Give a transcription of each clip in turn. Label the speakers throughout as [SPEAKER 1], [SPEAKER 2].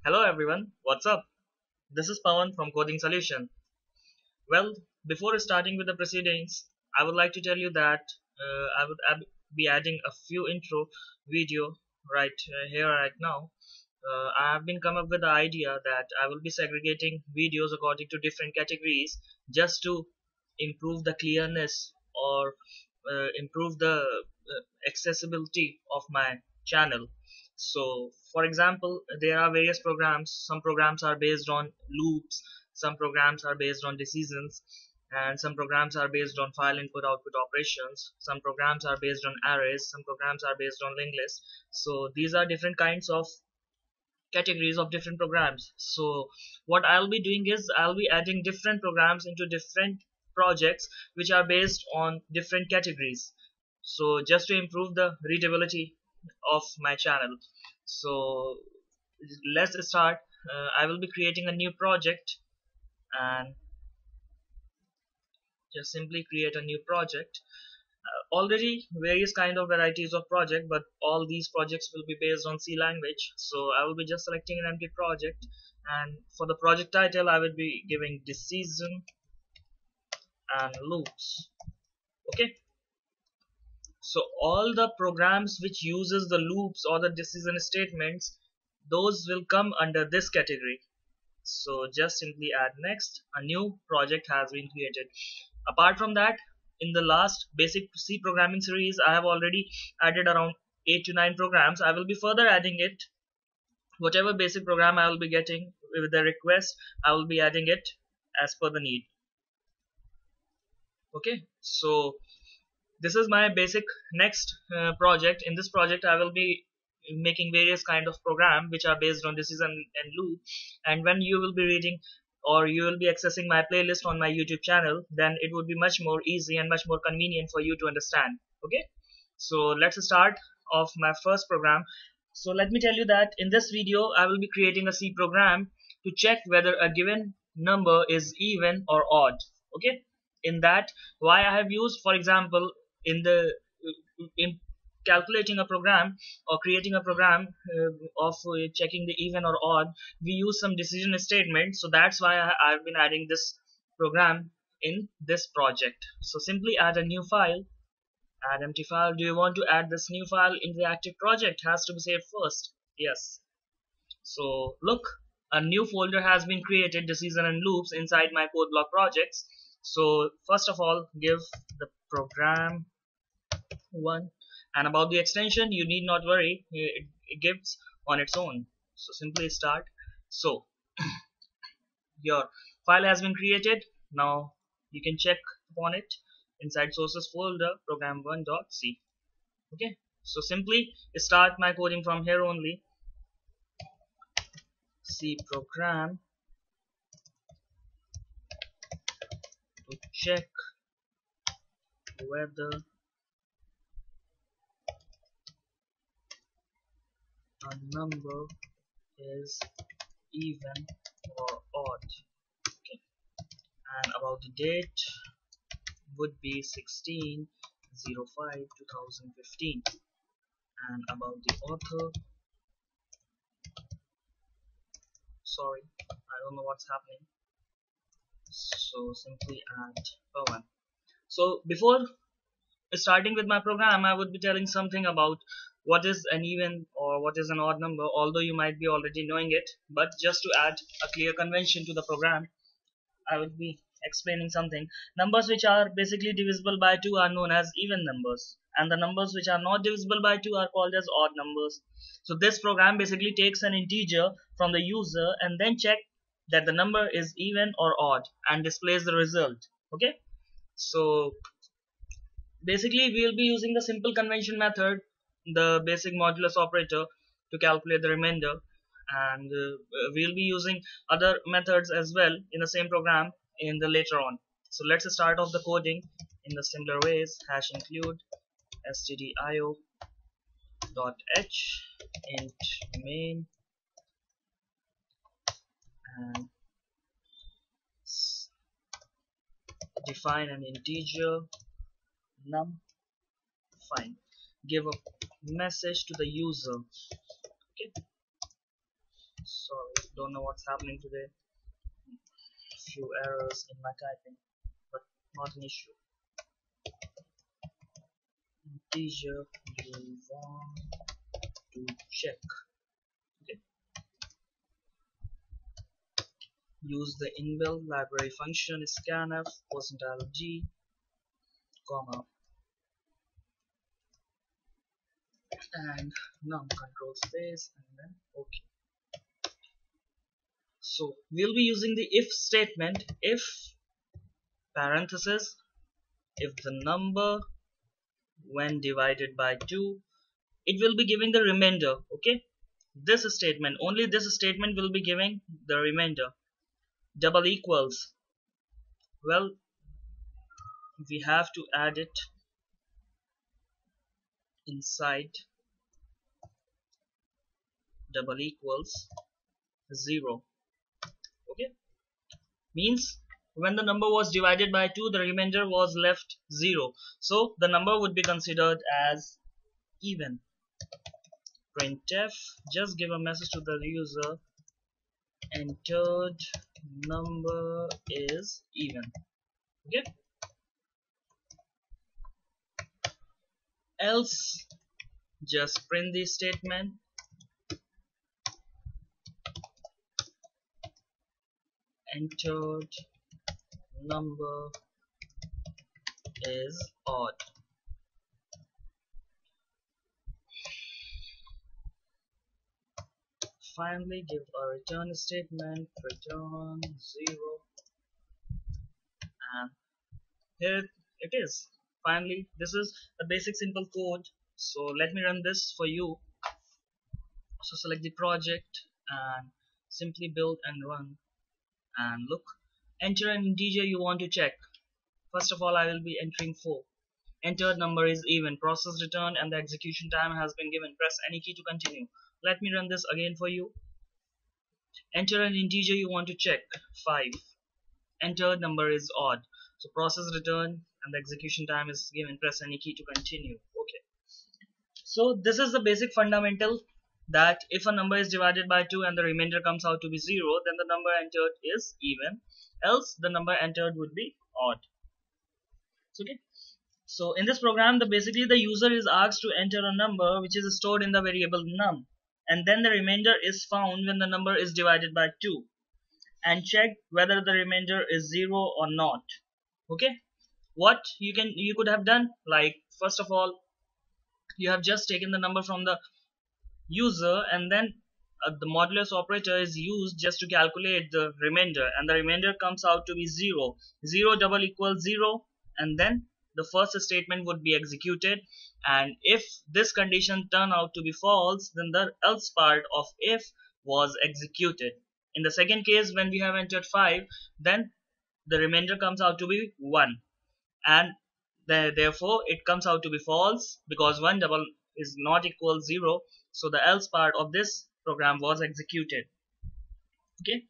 [SPEAKER 1] Hello everyone, what's up? This is Pawan from Coding Solution. Well, before starting with the proceedings, I would like to tell you that I would be adding a few intro video here right now. I have been come up with the idea that I will be segregating videos according to different categories just to improve the clearness or improve the accessibility of my channel. So for example, there are various programs. Some programs are based on loops, some programs are based on decisions, and some programs are based on file input output operations. Some programs are based on arrays, some programs are based on linked lists. So these are different kinds of categories of different programs. So what I'll be doing is I'll be adding different programs into different projects which are based on different categories, so just to improve the readability of my channel. So let's start. I will be creating a new project, and just simply create a new project. Already various kind of varieties of project, but all these projects will be based on C language. So I will be just selecting an empty project, and for the project title I will be giving decision and loops. Okay, so all the programs which uses the loops or the decision statements, those will come under this category. So just simply add next. A new project has been created. Apart from that, in the last basic C programming series, I have already added around 8 to 9 programs. I will be further adding it. Whatever basic program I will be getting with the request, I will be adding it as per the need. Okay, so this is my basic next project. In this project I will be making various kind of program which are based on decision and loop, and when you will be reading or you will be accessing my playlist on my YouTube channel, then it would be much more easy and much more convenient for you to understand. Okay, so let's start off my first program. So let me tell you that in this video I will be creating a C program to check whether a given number is even or odd. Okay, in that, why I have used, for example, in calculating a program or creating a program of checking the even or odd, we use some decision statement. So that's why I've been adding this program in this project. So simply add a new file, add empty file. Do you want to add this new file in the active project? Has to be saved first. Yes. So look, a new folder has been created, decision and loops, inside my code block projects. So first of all, give the program one, and about the extension you need not worry, it gives on its own. So simply start. So your file has been created. Now you can check upon it inside sources folder program1.c. okay, so simply start my coding from here only. C program to check whether a number is even or odd. Okay, and about the date would be 16/05/2015, and about the author, sorry, I don't know what's happening, so simply add Pawan. So before starting with my program, I would be telling something about what is an even or what is an odd number, although you might be already knowing it, but just to add a clear convention to the program, I would be explaining something. Numbers which are basically divisible by 2 are known as even numbers, and the numbers which are not divisible by 2 are called as odd numbers. So this program basically takes an integer from the user and then check that the number is even or odd and displays the result. Okay, so basically we will be using the simple convention method, the basic modulus operator, to calculate the remainder, and we'll be using other methods as well in the same program in the later on. So let's start off the coding in the similar ways. Hash include stdio.h int main, and define an integer num. Fine, give a message to the user. Okay, sorry, Don't know what's happening today. Few errors in my typing, but not an issue. Integer you want to check. Okay. Use the inbuilt library function scanf %g, comma, and num control space, and then OK. So we'll be using the if statement. If parenthesis, if the number when divided by 2, it will be giving the remainder. Okay, this statement, only this statement will be giving the remainder. Double equals, well, we have to add it inside double equals 0. Okay, means when the number was divided by 2, the remainder was left 0, so the number would be considered as even. Printf, just give a message to the user, entered number is even. Okay, else just print the statement, entered number is odd. Finally give a return statement, return 0, and here it is. Finally, this is a basic simple code. So let me run this for you. So select the project and simply build and run, and look, enter an integer you want to check. First of all, I will be entering 4. Entered number is even, process returned, and the execution time has been given. Press any key to continue. Let me run this again for you. Enter an integer you want to check, 5. Entered number is odd, so process returned and the execution time is given. Press any key to continue. Okay, so this is the basic fundamental, that if a number is divided by 2 and the remainder comes out to be 0, then the number entered is even, else the number entered would be odd. Okay, so in this program, basically the user is asked to enter a number which is stored in the variable num, and then the remainder is found when the number is divided by 2, and check whether the remainder is 0 or not. Okay, what you could have done, like, first of all, you have just taken the number from the user, and then the modulus operator is used just to calculate the remainder, and the remainder comes out to be 0. 0 double equals 0, and then the first statement would be executed, and if this condition turned out to be false, then the else part of if was executed. In the second case, when we have entered 5, then the remainder comes out to be 1, and therefore it comes out to be false because 1 double is not equal 0, so the else part of this program was executed. Okay,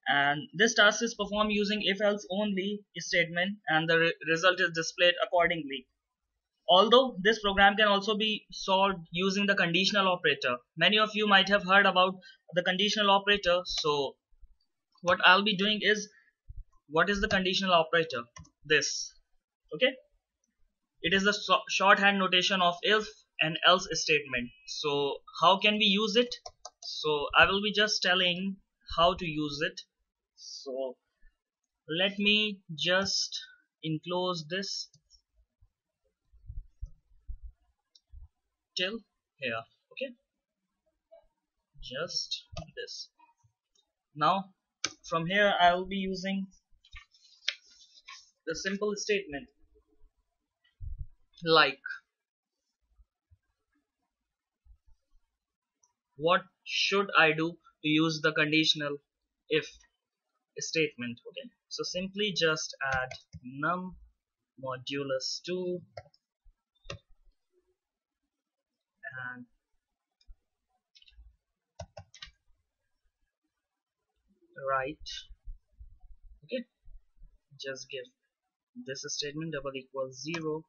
[SPEAKER 1] and this task is performed using if else only statement, and the result is displayed accordingly. Although this program can also be solved using the conditional operator. Many of you might have heard about the conditional operator. So what I'll be doing is, what is the conditional operator? This. Okay, it is the shorthand notation of if and else statement. So how can we use it? So I will be just telling how to use it. So let me just enclose this till here. Okay, just this. Now from here I will be using the simple statement like, what should I do to use the conditional if statement? Okay, so simply just add num modulus 2 and write. Okay, just give this statement double equals 0,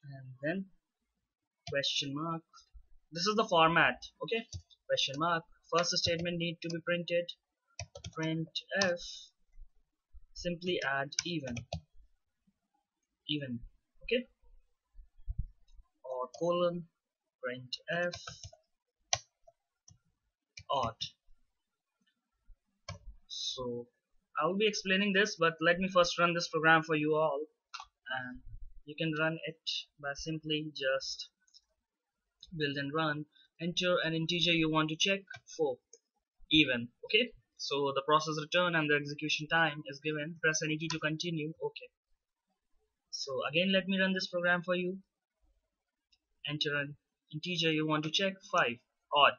[SPEAKER 1] and then question mark. This is the format. Okay, question mark first statement need to be printed. Printf, simply add even, okay, or colon, printf odd. So I'll be explaining this, but let me first run this program for you all, and you can run it by simply just build and run. Enter an integer you want to check for even, okay. So the process return and the execution time is given. Press any key to continue. Okay, so again let me run this program for you. Enter an integer you want to check 5 odd,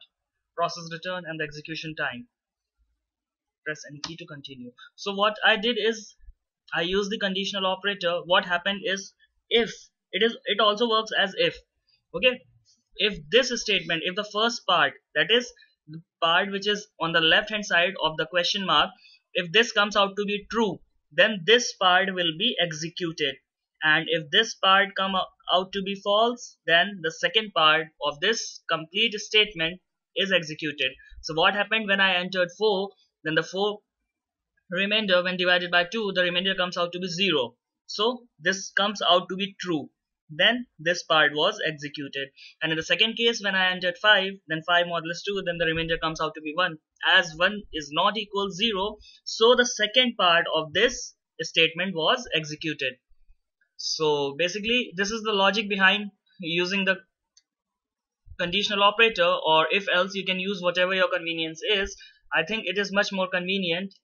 [SPEAKER 1] process return and the execution time. Press any key to continue. So what I did is I used the conditional operator. What happened is, if it also works as if, okay. If this statement, if the first part, that is the part which is on the left hand side of the question mark, if this comes out to be true, then this part will be executed, and if this part out to be false, then the second part of this complete statement is executed. So what happened when I entered 4, then the 4 remainder, when divided by 2, the remainder comes out to be 0. So this comes out to be true, then this part was executed. And in the second case, when I entered 5, then 5 modulus 2, then the remainder comes out to be 1. As 1 is not equal 0, so the second part of this statement was executed. So basically this is the logic behind using the conditional operator, or if else you can use whatever your convenience is. I think it is much more convenient,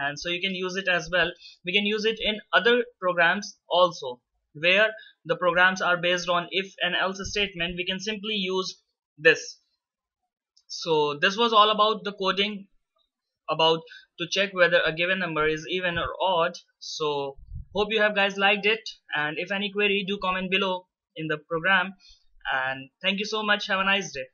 [SPEAKER 1] and so you can use it as well. We can use it in other programs also, where the programs are based on if and else statement. We can simply use this. So this was all about the coding, about to check whether a given number is even or odd. So hope you have guys liked it, and if any query, do comment below in the program. And thank you so much. Have a nice day.